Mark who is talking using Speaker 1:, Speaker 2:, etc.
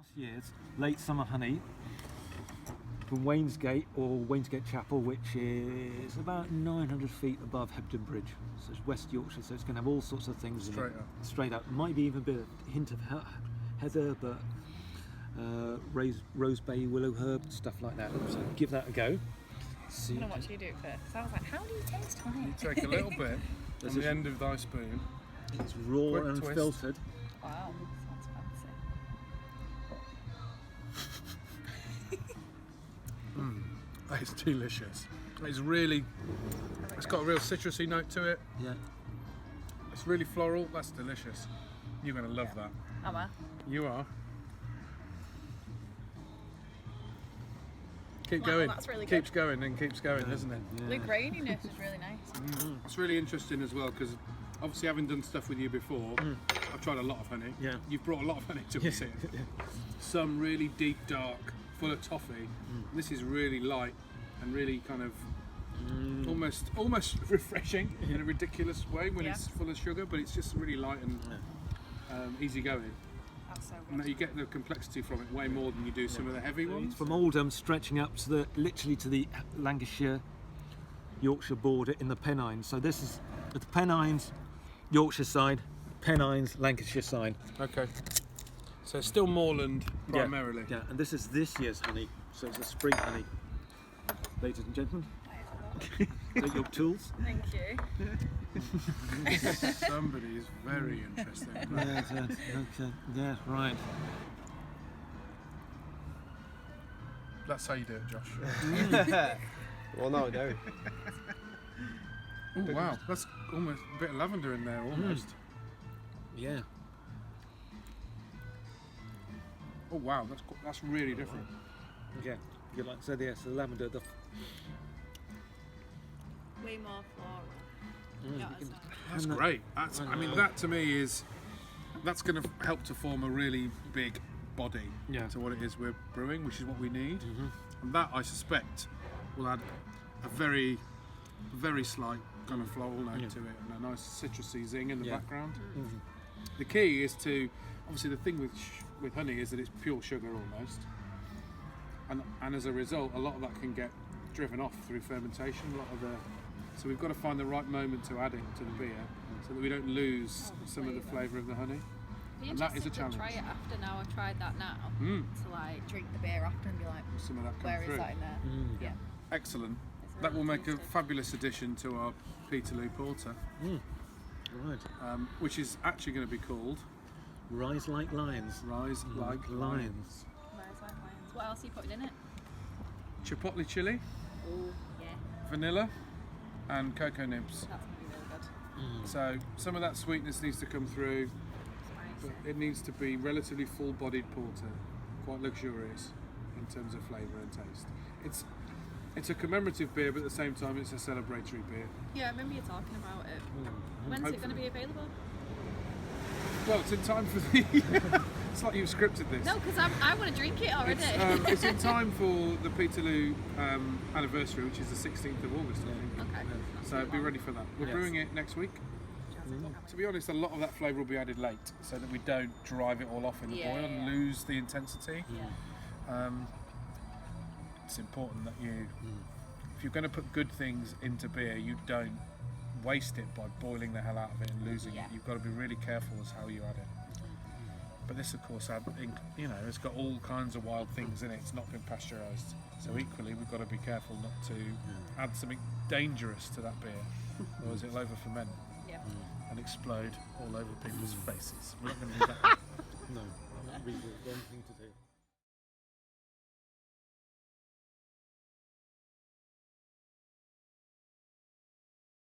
Speaker 1: last year's late summer honey from Wainsgate or Wainsgate Chapel, which is about 900 feet above Hebden Bridge. So it's West Yorkshire, so it's going to have all sorts of things
Speaker 2: Straight
Speaker 1: in it.
Speaker 2: up.
Speaker 1: Straight up. Might be even a bit of hint of heather, but rose bay, willow herb, stuff like that. So give that a go.
Speaker 3: I'm going to watch you do it first. So I was like, how do you taste honey?
Speaker 2: You take a little bit on the end of thy spoon.
Speaker 1: It's raw
Speaker 2: Quick
Speaker 1: and
Speaker 2: twist.
Speaker 1: filtered.
Speaker 3: Wow, sounds fancy.
Speaker 2: It's delicious. It's really, it's got a real citrusy note to it.
Speaker 1: Yeah.
Speaker 2: It's really floral. That's delicious. You're going to love that.
Speaker 3: Am I?
Speaker 2: You are. Keep
Speaker 3: Wow,
Speaker 2: going.
Speaker 3: that's really
Speaker 2: Keeps
Speaker 3: good.
Speaker 2: going and keeps going, doesn't it?
Speaker 1: Yeah.
Speaker 3: The graininess is really nice.
Speaker 2: It's really interesting as well because obviously having done stuff with you before, I've tried a lot of honey.
Speaker 1: Yeah.
Speaker 2: You've brought a lot of honey to us here. Some really deep, dark, full of toffee. This is really light and really kind of almost refreshing in a ridiculous way when it's full of sugar, but it's just really light and easy going.
Speaker 3: That's so
Speaker 2: And
Speaker 3: good.
Speaker 2: you get the complexity from it way more than you do some of the heavy ones.
Speaker 1: From Oldham stretching up to literally to the Lancashire Yorkshire border in the Pennines. So this is the Pennines Yorkshire side, Pennines Lancashire side.
Speaker 2: Okay. So it's still moorland primarily.
Speaker 1: Yeah, and this is this year's honey, so it's a spring honey. Ladies and gentlemen, take your tools.
Speaker 3: Thank you.
Speaker 2: Somebody is very interested.
Speaker 1: Okay, yeah, right.
Speaker 2: That's how you do it, Josh.
Speaker 4: Well, no, no.
Speaker 2: Oh wow, that's almost a bit of lavender in there, almost.
Speaker 1: Yeah.
Speaker 2: Oh wow, that's really different.
Speaker 1: Yeah, you like said, yes, the lavender, the
Speaker 3: Way more floral.
Speaker 2: That's great. I mean, that to me that's going to help to form a really big body to what it is we're brewing, which is what we need. And that, I suspect, will add a very, very slight kind of floral note to it and a nice citrusy zing in the background. The key is to, obviously the thing with honey is that it's pure sugar almost, and as a result a lot of that can get driven off through fermentation. So we've got to find the right moment to add it to the beer so that we don't lose some of the flavour of the honey. And that is a challenge.
Speaker 3: Try it after now. I tried that now to like drink the beer after and be like,
Speaker 2: Some of that come
Speaker 3: where
Speaker 2: through.
Speaker 3: is that in there? Yeah.
Speaker 2: Excellent.
Speaker 3: It's
Speaker 2: That will
Speaker 3: really
Speaker 2: make a
Speaker 3: tasty.
Speaker 2: fabulous addition to our Peterloo Porter,
Speaker 1: right.
Speaker 2: which is actually going to be called
Speaker 1: Rise like lions.
Speaker 2: Rise Like Lions.
Speaker 3: Rise like lions. What else are you putting in it?
Speaker 2: Chipotle chili,
Speaker 3: Oh yeah,
Speaker 2: vanilla, and cocoa nibs.
Speaker 3: that's gonna be really good.
Speaker 2: So some of that sweetness needs to come through,
Speaker 3: Spicy.
Speaker 2: but it needs to be relatively full-bodied porter, quite luxurious in terms of flavour and taste. It's a commemorative beer, but at the same time it's a celebratory beer.
Speaker 3: Yeah, I remember you talking about it. When's it going to be available?
Speaker 2: Well, it's in time for the... It's like you've scripted this.
Speaker 3: No, because I want to drink it already.
Speaker 2: It's in time for the Peterloo anniversary, which is the 16th of August, I think.
Speaker 3: Okay.
Speaker 2: So be ready for that. We're brewing it next week. To be honest, a lot of that flavour will be added late, so that we don't drive it all off in the boil and lose the intensity. It's important that if you're going to put good things into beer, you don't waste it by boiling the hell out of it and losing it. You've got to be really careful as how you add it. But this, of course, it's got all kinds of wild things in it. It's not been pasteurised. So equally, we've got to be careful not to add something dangerous to that beer, or it'll over ferment and explode all over people's faces. We're not going to do that.
Speaker 1: No, that would be the wrong thing to do.